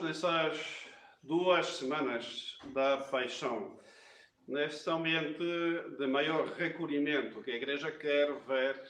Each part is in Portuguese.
nessas 2 semanas da Paixão, neste ambiente de maior recolhimento que a Igreja quer ver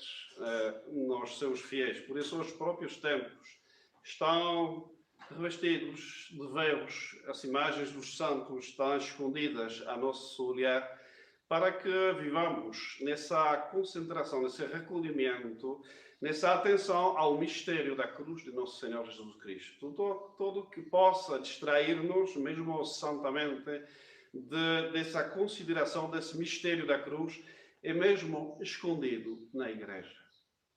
nos seus fiéis. Por isso, os próprios templos estão revestidos de véus, as imagens dos santos estão escondidas a nosso olhar, para que vivamos nessa concentração, nesse recolhimento, nessa atenção ao mistério da cruz de nosso Senhor Jesus Cristo. Tudo que possa distrair-nos, mesmo santamente, dessa consideração desse mistério da cruz, é mesmo escondido na Igreja.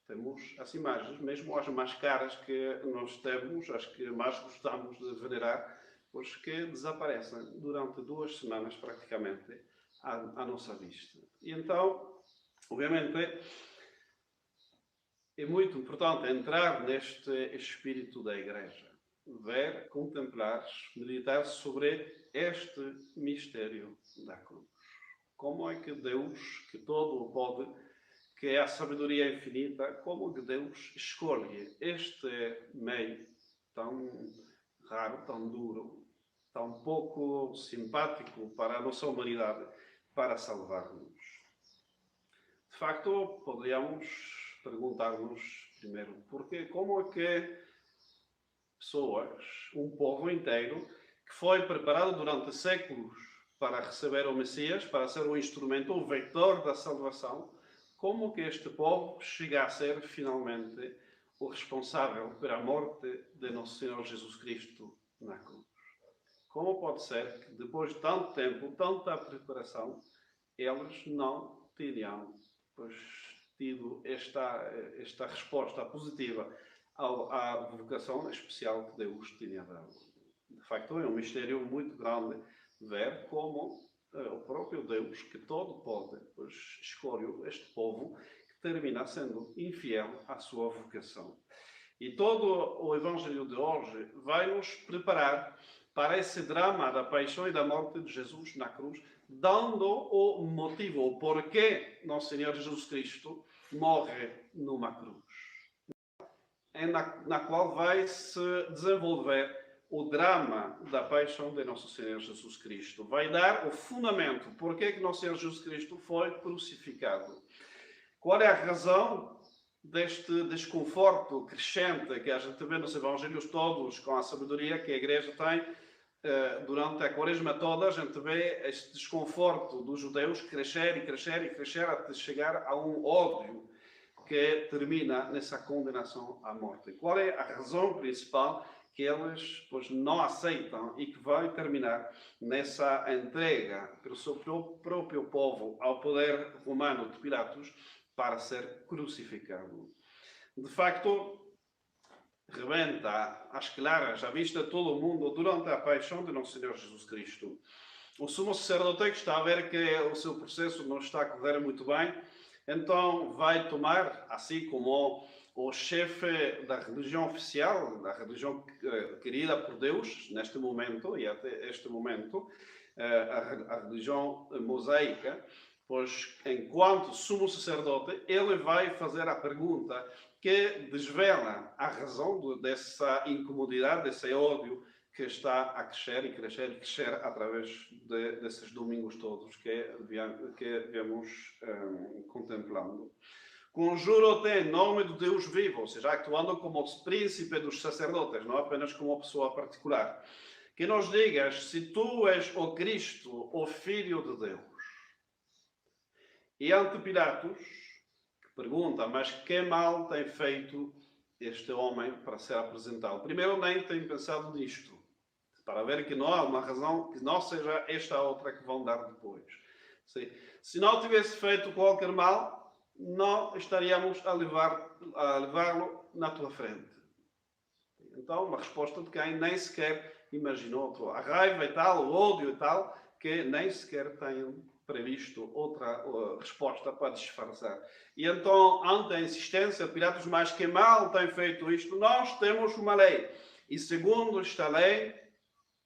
Temos as imagens, mesmo as mais caras que nós temos, as que mais gostamos de venerar, pois que desaparecem durante 2 semanas praticamente à nossa vista. E então, obviamente, é muito importante entrar neste espírito da Igreja, ver, contemplar, meditar sobre este mistério da cruz. Como é que Deus, que todo o pode, que é a sabedoria infinita, como que Deus escolhe este meio tão raro, tão duro, tão pouco simpático para a nossa humanidade, para salvar-nos? De facto, poderíamos perguntar-nos primeiro, porque como é que pessoas, um povo inteiro, que foi preparado durante séculos para receber o Messias, para ser o instrumento, o vetor da salvação, como que este povo chega a ser finalmente o responsável pela morte de nosso Senhor Jesus Cristo na cruz? Como pode ser que depois de tanto tempo, tanta preparação, eles não teriam tido esta resposta positiva à vocação especial que Deus tinha dado? De facto, é um mistério muito grande ver como o próprio Deus, que todo pode, escolhe este povo que termina sendo infiel à sua vocação. E todo o Evangelho de hoje vai nos preparar para esse drama da paixão e da morte de Jesus na cruz, dando o motivo, o porquê nosso Senhor Jesus Cristo morre numa cruz, na qual vai se desenvolver o drama da paixão de nosso Senhor Jesus Cristo. Vai dar o fundamento, porquê que nosso Senhor Jesus Cristo foi crucificado. Qual é a razão deste desconforto crescente que a gente vê nos Evangelhos todos, com a sabedoria que a Igreja tem durante a Quaresma toda? A gente vê este desconforto dos judeus crescer e crescer e crescer até chegar a um ódio que termina nessa condenação à morte. Qual é a razão principal que eles não aceitam e que vai terminar nessa entrega pelo seu próprio povo ao poder romano de Pilatos para ser crucificado? De facto, rebenta às claras, à vista de todo o mundo, durante a paixão de nosso Senhor Jesus Cristo. O sumo sacerdote, que está a ver que o seu processo não está a correr muito bem, então vai tomar, assim como o chefe da religião oficial, da religião querida por Deus, neste momento, e até este momento, a religião mosaica, pois, enquanto sumo sacerdote, ele vai fazer a pergunta que desvela a razão dessa incomodidade, desse ódio que está a crescer e crescer e crescer através desses domingos todos que viemos contemplando. Conjuro-te em nome do Deus vivo, ou seja, actuando como príncipe dos sacerdotes, não apenas como pessoa particular, que nos digas se tu és o Cristo, o Filho de Deus. E ante Pilatos, que pergunta, mas que mal tem feito este homem para ser apresentado? Primeiro, nem tem pensado nisto, para ver que não há uma razão que não seja esta outra que vão dar depois. Se não tivesse feito qualquer mal, não estaríamos a levá-lo na tua frente. Então, uma resposta de quem nem sequer imaginou a raiva e tal, o ódio e tal, que nem sequer têm previsto outra resposta para disfarçar. E então, ante a insistência de Pilatos, mas que mal tem feito isto? Nós temos uma lei. E segundo esta lei,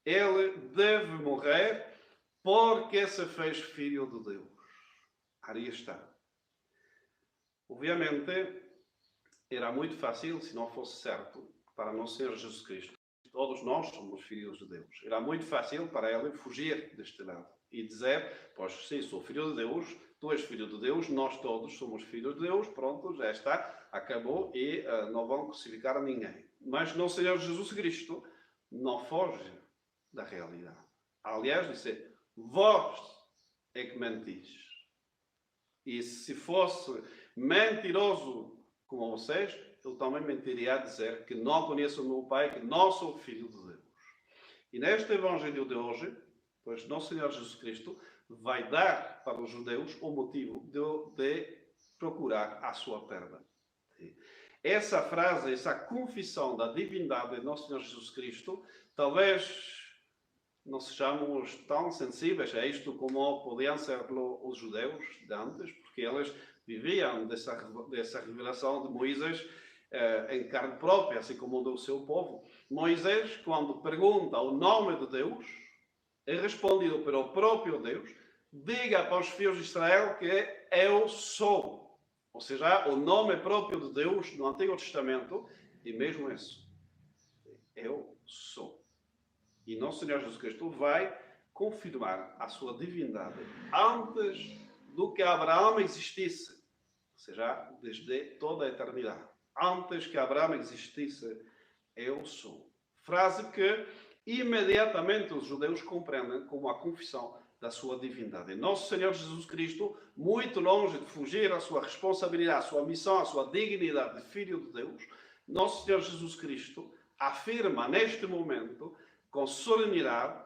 ele deve morrer porque se fez filho de Deus. Ali está. Obviamente, era muito fácil, se não fosse certo, para nosso Senhor Jesus Cristo todos nós somos filhos de Deus. Era muito fácil para ele fugir deste lado e dizer, pois sim, sou filho de Deus, tu és filho de Deus, nós todos somos filhos de Deus, pronto, já está, acabou e não vão crucificar ninguém. Mas no Senhor Jesus Cristo não foge da realidade. Aliás, disse, vós é que mentis. E se fosse mentiroso como vocês, eu também mentiria a dizer que não conheço o meu Pai, que não sou filho de Deus. E neste Evangelho de hoje, pois nosso Senhor Jesus Cristo vai dar para os judeus o motivo de procurar a sua perda. Essa frase, essa confissão da divindade de nosso Senhor Jesus Cristo, talvez não sejamos tão sensíveis a isto como podiam ser os judeus de antes, porque eles viviam dessa revelação de Moisés em carne própria, assim como do seu povo. Moisés, quando pergunta o nome de Deus, é respondido pelo próprio Deus, diga para os filhos de Israel que eu sou. Ou seja, o nome próprio de Deus no Antigo Testamento, e mesmo isso, eu sou. E nosso Senhor Jesus Cristo vai confirmar a sua divindade antes do que Abraão existisse, ou seja, desde toda a eternidade. Antes que Abraão existisse, eu sou. Frase que imediatamente os judeus compreendem como a confissão da sua divindade. Nosso Senhor Jesus Cristo, muito longe de fugir à sua responsabilidade, à sua missão, à sua dignidade de Filho de Deus, nosso Senhor Jesus Cristo afirma neste momento, com solenidade,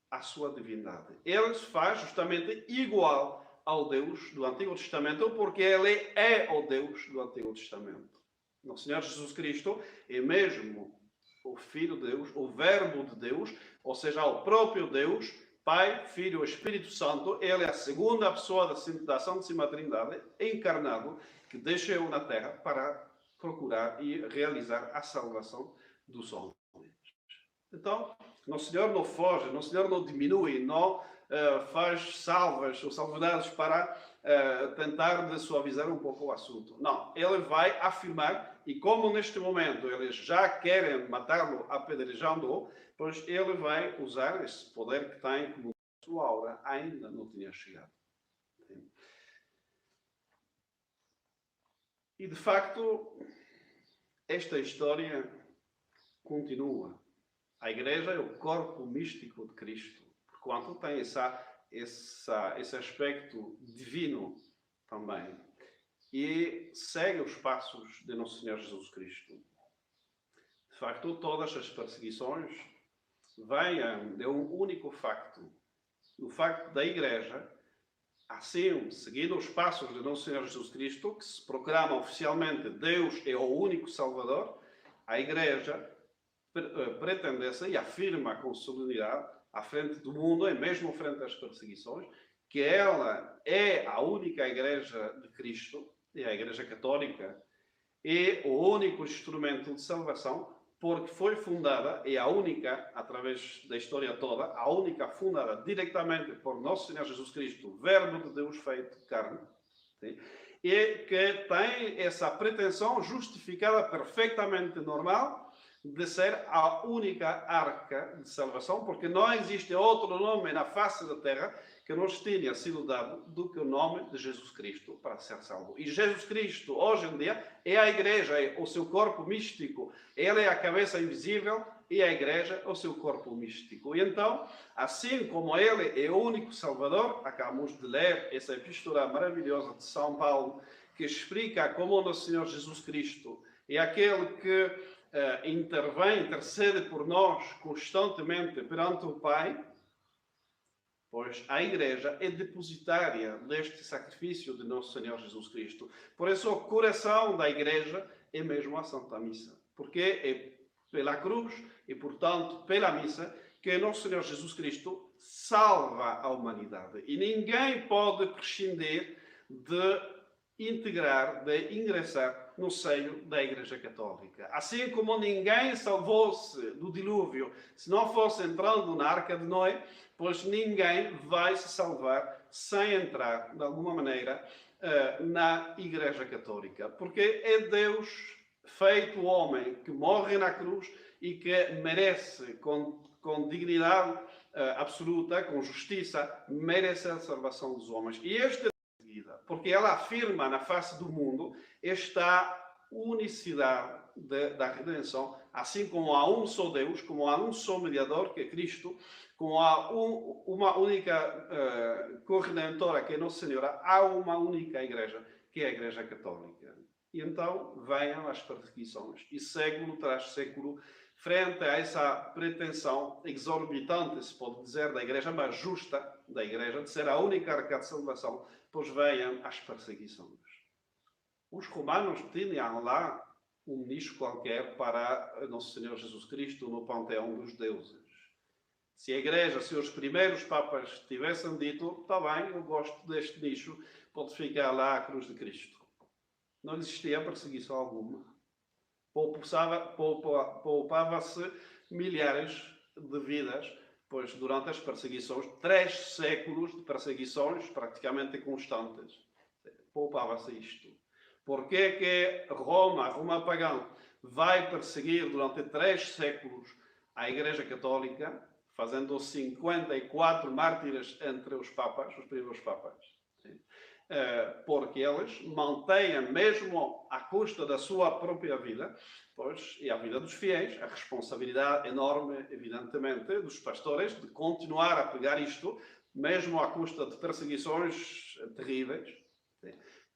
a sua divindade. Ele se faz justamente igual ao Deus do Antigo Testamento, porque ele é o Deus do Antigo Testamento. Nosso Senhor Jesus Cristo é mesmo o Filho de Deus, o Verbo de Deus, ou seja, o próprio Deus, Pai, Filho e Espírito Santo. Ele é a segunda pessoa da Santíssima Trindade, encarnado, que desceu na Terra para procurar e realizar a salvação dos homens. Então, Nosso Senhor não foge, Nosso Senhor não diminui, não faz salvas ou salvedades para tentar de suavizar um pouco o assunto. Não, ele vai afirmar, e como neste momento eles já querem matá-lo apedrejando-o, pois ele vai usar esse poder que tem, como a sua hora ainda não tinha chegado. E de facto, esta história continua. A Igreja é o corpo místico de Cristo, porquanto tem esse aspecto divino também. E segue os passos de Nosso Senhor Jesus Cristo. De facto, todas as perseguições vêm de um único facto. O facto da Igreja, assim, seguindo os passos de Nosso Senhor Jesus Cristo, que se proclama oficialmente Deus é o único Salvador, a Igreja pretende-se e afirma com solenidade, à frente do mundo e mesmo frente às perseguições, que ela é a única Igreja de Cristo, é a Igreja Católica, é o único instrumento de salvação, porque foi fundada, é a única, através da história toda, a única fundada diretamente por Nosso Senhor Jesus Cristo, Verbo de Deus feito carne, sim? E que tem essa pretensão justificada perfeitamente normal, de ser a única arca de salvação, porque não existe outro nome na face da terra que nos tenha sido dado do que o nome de Jesus Cristo para ser salvo. E Jesus Cristo, hoje em dia, é a Igreja, é o seu corpo místico. Ele é a cabeça invisível e a Igreja, o seu corpo místico. E então, assim como ele é o único Salvador, acabamos de ler essa epístola maravilhosa de São Paulo, que explica como o nosso Senhor Jesus Cristo é aquele que intervém, intercede por nós constantemente perante o Pai, pois a Igreja é depositária deste sacrifício de Nosso Senhor Jesus Cristo. Por isso, o coração da Igreja é mesmo a Santa Missa, porque é pela cruz e, portanto, pela missa que Nosso Senhor Jesus Cristo salva a humanidade. E ninguém pode prescindir de integrar, de ingressar no seio da Igreja Católica. Assim como ninguém salvou-se do dilúvio se não fosse entrando na Arca de Noé, pois ninguém vai se salvar sem entrar, de alguma maneira, na Igreja Católica. Porque é Deus feito homem que morre na cruz e que merece com dignidade absoluta, com justiça, merece a salvação dos homens. E esta é a seguida, porque ela afirma na face do mundo esta unicidade da redenção, assim como há um só Deus, como há um só mediador, que é Cristo, como há uma única corredentora, que é Nossa Senhora, há uma única igreja, que é a Igreja Católica. E então venham as perseguições. E século tras século, frente a essa pretensão exorbitante, se pode dizer, da Igreja mais justa, da Igreja, de ser a única arca de salvação, pois venham as perseguições. Os romanos tinham lá um nicho qualquer para Nosso Senhor Jesus Cristo no panteão dos deuses. Se a Igreja, se os primeiros papas tivessem dito, está bem, eu gosto deste nicho, pode ficar lá a cruz de Cristo. Não existia perseguição alguma. Poupava-se milhares de vidas, pois durante as perseguições, 3 séculos de perseguições praticamente constantes, poupava-se isto. Porquê é que Roma, a Roma pagã, vai perseguir durante 3 séculos a Igreja Católica, fazendo 54 mártires entre os papas, os primeiros papas? Porque eles mantêm, mesmo à custa da sua própria vida, pois, e a vida dos fiéis, a responsabilidade enorme, evidentemente, dos pastores de continuar a pregar isto, mesmo à custa de perseguições terríveis,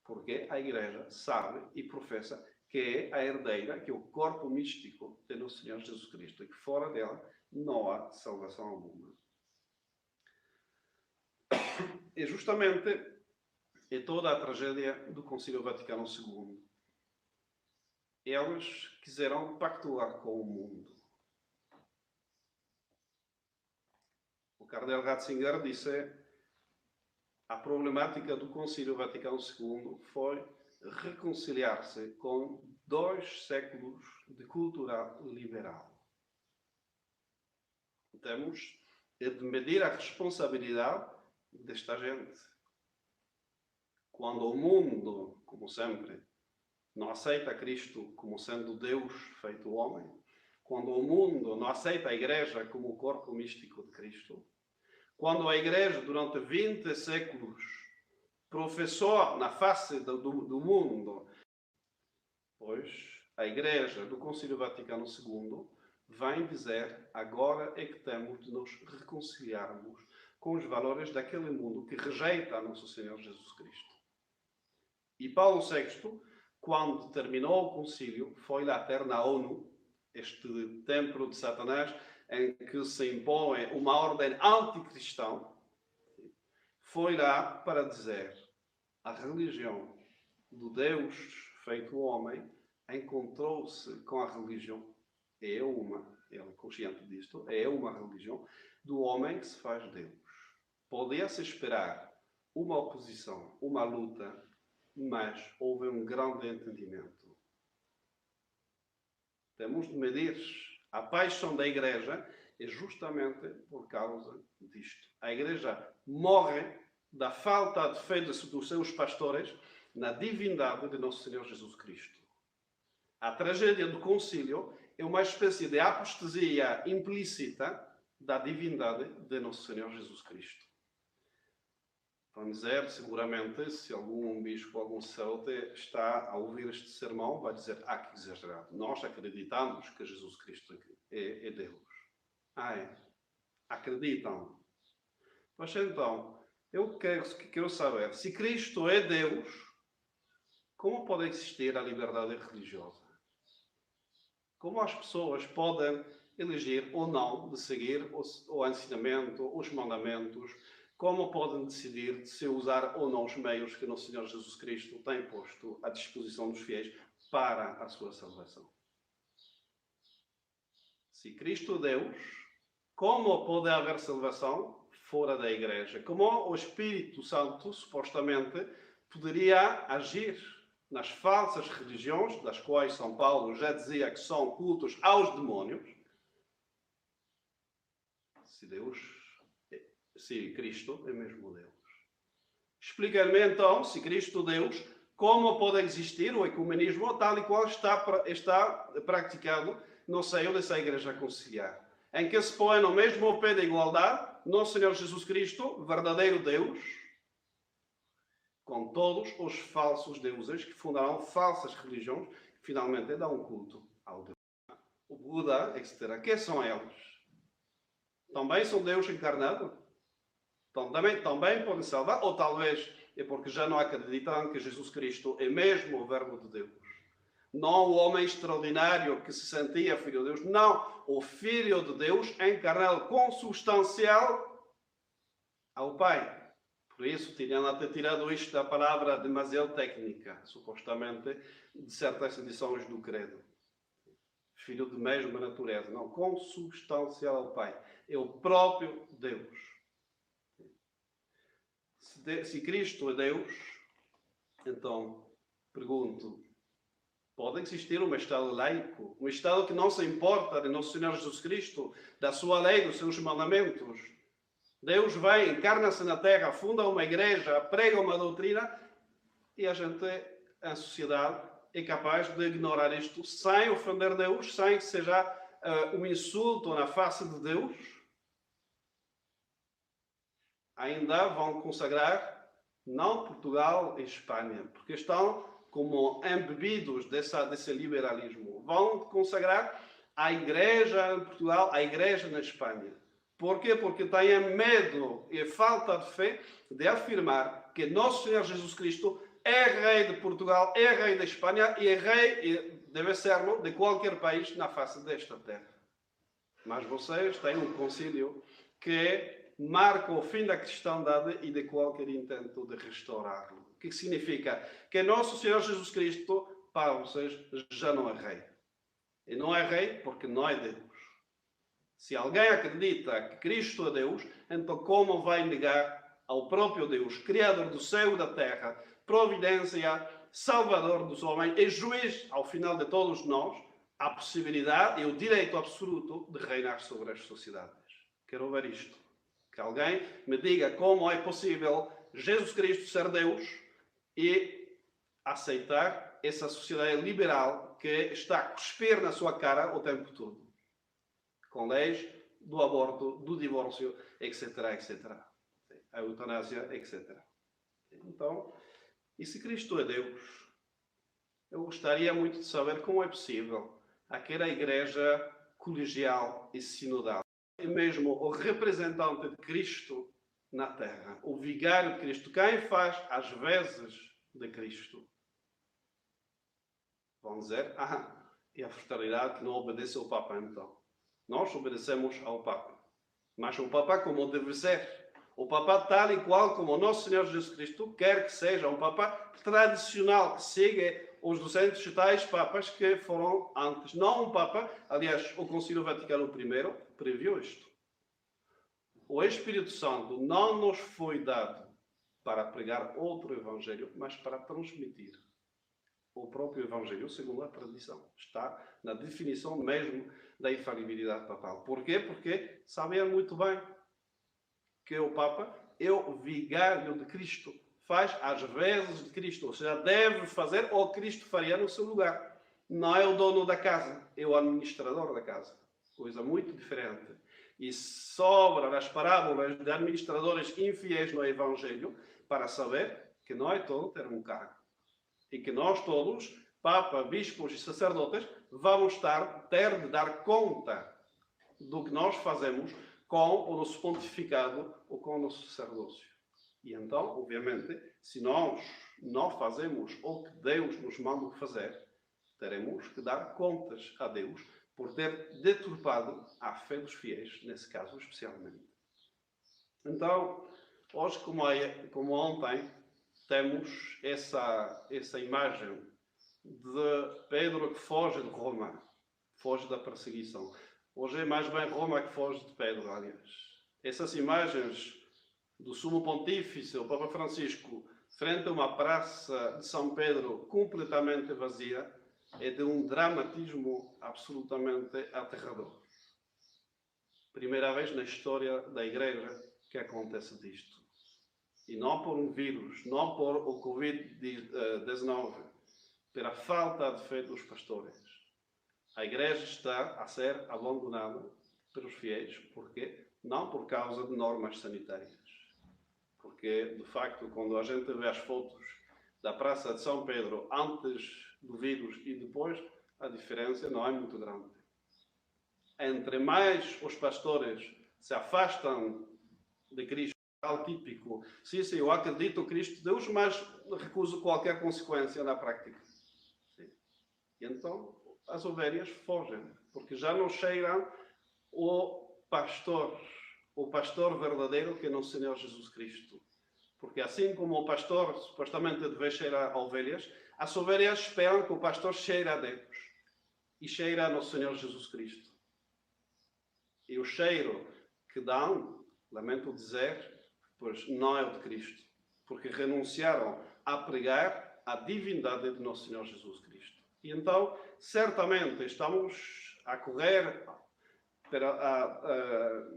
porque a Igreja sabe e professa que é a herdeira, que é o corpo místico de Nosso Senhor Jesus Cristo, e que fora dela não há salvação alguma. E justamente é toda a tragédia do Concílio Vaticano II. Eles quiseram pactuar com o mundo. O cardeal Ratzinger disse: a problemática do Concílio Vaticano II foi reconciliar-se com 2 séculos de cultura liberal. Temos de medir a responsabilidade desta gente. Quando o mundo, como sempre, não aceita Cristo como sendo Deus feito homem, quando o mundo não aceita a Igreja como o corpo místico de Cristo, quando a Igreja, durante 20 séculos, professou na face do mundo, pois a Igreja do Concílio Vaticano II vem dizer: agora é que temos de nos reconciliarmos com os valores daquele mundo que rejeita Nosso Senhor Jesus Cristo. E Paulo VI, quando terminou o concílio, foi lá ter na ONU, este templo de Satanás, em que se impõe uma ordem anticristã, foi lá para dizer: a religião do Deus feito homem encontrou-se com a religião, ele é consciente disto, é uma religião do homem que se faz Deus. Podia-se esperar uma oposição, uma luta, mas houve um grande entendimento. Temos de medir. A paixão da Igreja é justamente por causa disto. A Igreja morre da falta de fé dos seus pastores na divindade de Nosso Senhor Jesus Cristo. A tragédia do concílio é uma espécie de apostasia implícita da divindade de Nosso Senhor Jesus Cristo. Vão dizer, seguramente, se algum bispo, algum sacerdote está a ouvir este sermão, vai dizer: que exagerado. Nós acreditamos que Jesus Cristo é Deus. É. Acreditam. Mas então, eu quero saber, se Cristo é Deus, como pode existir a liberdade religiosa? Como as pessoas podem elegir ou não de seguir o ensinamento, os mandamentos? Como podem decidir se usar ou não os meios que Nosso Senhor Jesus Cristo tem posto à disposição dos fiéis para a sua salvação? Se Cristo é Deus, como pode haver salvação fora da Igreja? Como o Espírito Santo, supostamente, poderia agir nas falsas religiões, das quais São Paulo já dizia que são cultos aos demónios, se Cristo é mesmo Deus? Explica-me então, se Cristo é Deus, como pode existir o ecumenismo tal e qual está praticado no seio dessa igreja conciliar, em que se põe no mesmo pé de igualdade nosso Senhor Jesus Cristo, verdadeiro Deus, com todos os falsos deuses que fundaram falsas religiões, que finalmente dão culto ao Deus. O Buda, etc. Quem são eles? Também são Deus encarnado? Também podem salvar? Ou talvez é porque já não acreditam que Jesus Cristo é mesmo o Verbo de Deus? Não o homem extraordinário que se sentia Filho de Deus. Não, o Filho de Deus encarnado, consubstancial ao Pai. Por isso, tinham até tirado isto da palavra demasiado técnica, supostamente, de certas edições do Credo. Filho de mesma natureza. Não, consubstancial ao Pai. É o próprio Deus. Se Cristo é Deus, então, pergunto, pode existir um Estado laico? Um Estado que não se importa de Nosso Senhor Jesus Cristo, da sua lei, dos seus mandamentos? Deus vai, encarna-se na terra, funda uma igreja, prega uma doutrina e a gente, a sociedade, é capaz de ignorar isto sem ofender Deus, sem que seja um insulto na face de Deus. Ainda vão consagrar, não Portugal e Espanha, porque estão como embebidos desse liberalismo. Vão consagrar a igreja em Portugal, a igreja na Espanha. Por quê? Porque têm medo e falta de fé de afirmar que Nosso Senhor Jesus Cristo é rei de Portugal, é rei da Espanha e é rei, e deve ser-lo, de qualquer país na face desta terra. Mas vocês têm um concílio que marca o fim da cristandade e de qualquer intento de restaurá-lo. O que significa? Que Nosso Senhor Jesus Cristo, para vocês, já não é rei. E não é rei porque não é Deus. Se alguém acredita que Cristo é Deus, então como vai negar ao próprio Deus, Criador do céu e da terra, providência, Salvador dos homens e juiz, ao final de todos nós, a possibilidade e o direito absoluto de reinar sobre as sociedades? Quero ver isto. Que alguém me diga como é possível Jesus Cristo ser Deus e aceitar essa sociedade liberal que está a cuspir na sua cara o tempo todo. Com leis do aborto, do divórcio, etc, etc. A eutanásia, etc. Então, e se Cristo é Deus? Eu gostaria muito de saber como é possível aquela igreja colegial e sinodal, e mesmo o representante de Cristo na terra, o vigário de Cristo, quem faz as vezes de Cristo, vão dizer, e a fraternidade que não obedece ao Papa então. Nós obedecemos ao Papa. Mas o Papa como deve ser. O Papa tal e qual como o nosso Senhor Jesus Cristo quer que seja. Um Papa tradicional, que siga os 200 e tais Papas que foram antes. Não um Papa, aliás, o Concílio Vaticano I previu isto. O Espírito Santo não nos foi dado para pregar outro Evangelho, mas para transmitir o próprio Evangelho, segundo a tradição. Está na definição mesmo da infalibilidade papal. Porquê? Porque sabem muito bem que o Papa é o vigário de Cristo. Faz as vezes de Cristo. Ou seja, deve fazer o que Cristo faria no seu lugar. Não é o dono da casa, é o administrador da casa. Coisa muito diferente. E sobra as parábolas de administradores infiéis no Evangelho para saber que não é todo ter um cargo. E que nós todos, Papa, bispos e sacerdotes, vamos ter de dar conta do que nós fazemos com o nosso pontificado ou com o nosso sacerdócio. E então, obviamente, se nós não fazemos o que Deus nos manda fazer, teremos que dar contas a Deus por ter deturpado a fé dos fiéis, nesse caso especialmente. Então, hoje como ontem, temos essa imagem de Pedro que foge de Roma, foge da perseguição. Hoje é mais bem Roma que foge de Pedro, aliás. Essas imagens do Sumo Pontífice, o Papa Francisco, frente a uma praça de São Pedro completamente vazia, é de um dramatismo absolutamente aterrador. Primeira vez na história da Igreja que acontece disto. E não por um vírus, não por o Covid-19, pela falta de fé dos pastores. A igreja está a ser abandonada pelos fiéis. Porquê? Não por causa de normas sanitárias. Porque, de facto, quando a gente vê as fotos da Praça de São Pedro antes do vírus e depois, a diferença não é muito grande. Entre mais os pastores se afastam de Cristo, típico, sim, eu acredito em Cristo Deus, mas recuso qualquer consequência na prática. Sim. E então as ovelhas fogem, porque já não cheiram o pastor verdadeiro que é nosso Senhor Jesus Cristo. Porque assim como o pastor supostamente deve cheirar a ovelhas, as ovelhas esperam que o pastor cheire a Deus e cheire a nosso Senhor Jesus Cristo. E o cheiro que dão, lamento dizer, pois não é o de Cristo, porque renunciaram a pregar a divindade de nosso Senhor Jesus Cristo. E então, certamente, estamos a correr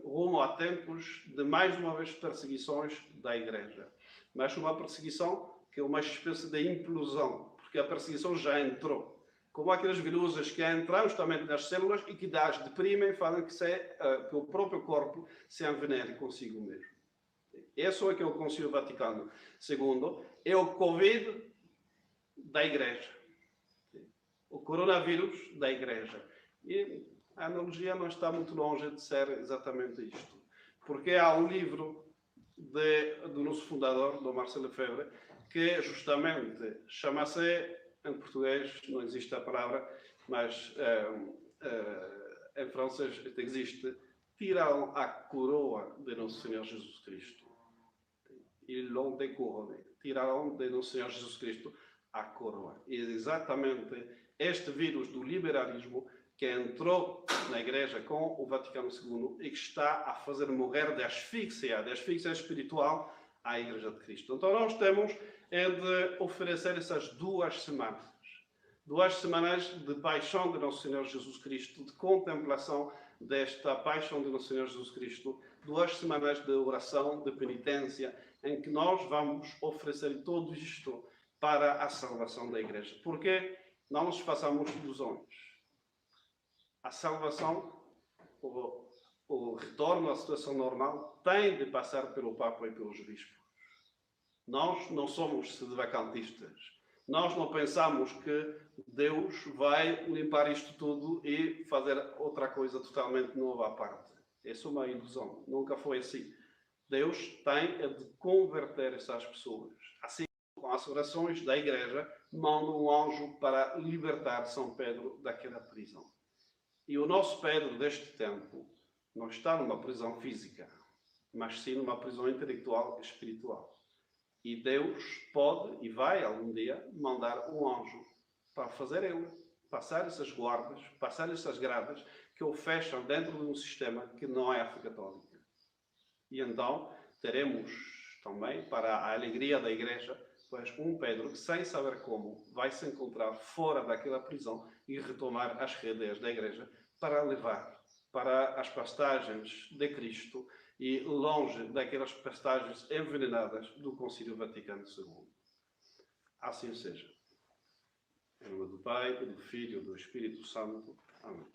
rumo a tempos de, mais uma vez, perseguições da Igreja. Mas uma perseguição que é uma espécie de implosão, porque a perseguição já entrou. Como aquelas viroses que entram justamente nas células e que as deprimem, fazem que o próprio corpo se envenene consigo mesmo. Esse é o Concílio Vaticano II. É o Covid da Igreja. O coronavírus da Igreja. E a analogia não está muito longe de ser exatamente isto. Porque há um livro do nosso fundador, do Marcel Lefebvre, que justamente chama-se, em português não existe a palavra, mas em francês existe, tiram a coroa de nosso Senhor Jesus Cristo. Ils l'ont découronné. Tiraram de nosso Senhor Jesus Cristo a coroa. E é exatamente este vírus do liberalismo que entrou na Igreja com o Vaticano II e que está a fazer morrer de asfixia espiritual à Igreja de Cristo. Então nós temos de oferecer essas 2 semanas. 2 semanas de paixão de nosso Senhor Jesus Cristo, de contemplação desta paixão de nosso Senhor Jesus Cristo. 2 semanas de oração, de penitência, em que nós vamos oferecer tudo isto para a salvação da Igreja. Porque não nos façamos ilusões. A salvação, o retorno à situação normal, tem de passar pelo Papa e pelos bispos. Nós não somos sedevacantistas. Nós não pensamos que Deus vai limpar isto tudo e fazer outra coisa totalmente nova à parte. Essa é uma ilusão. Nunca foi assim. Deus tem de converter essas pessoas. Assim, com as orações da Igreja, manda um anjo para libertar São Pedro daquela prisão. E o nosso Pedro deste tempo não está numa prisão física, mas sim numa prisão intelectual e espiritual. E Deus pode e vai algum dia mandar um anjo para fazer ele passar essas guardas, passar essas grades que o fecham dentro de um sistema que não é a fé católica. E então teremos também, para a alegria da Igreja, pois um Pedro que, sem saber como, vai se encontrar fora daquela prisão e retomar as rédeas da Igreja para levar para as pastagens de Cristo e longe daquelas pastagens envenenadas do Concílio Vaticano II. Assim seja. Em nome do Pai, do Filho e do Espírito Santo. Amém.